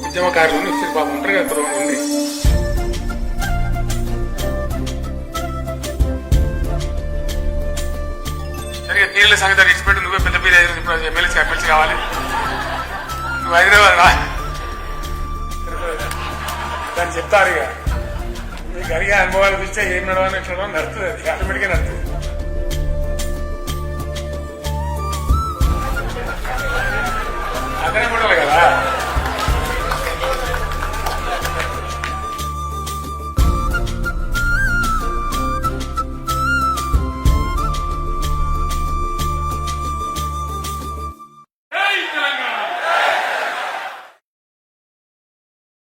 ఉద్యమకారులు బాబు ఉంటారు కదా కొంతమంది సరిగా నీళ్ళ సంగతి ఇచ్చిపెట్టు. నువ్వే పెద్ద పేరు ఎమ్మెల్సీ కావాలి. నువ్వు హైదరాబాద్ రా దాన్ని చెప్తారు. ఇక మీకు అడిగే అనుభవాలు ఇస్తే ఏం నడవాలని ఎట్లా నడుస్తుంది. అది ఆటోమేటిక్గా నడుతుంది.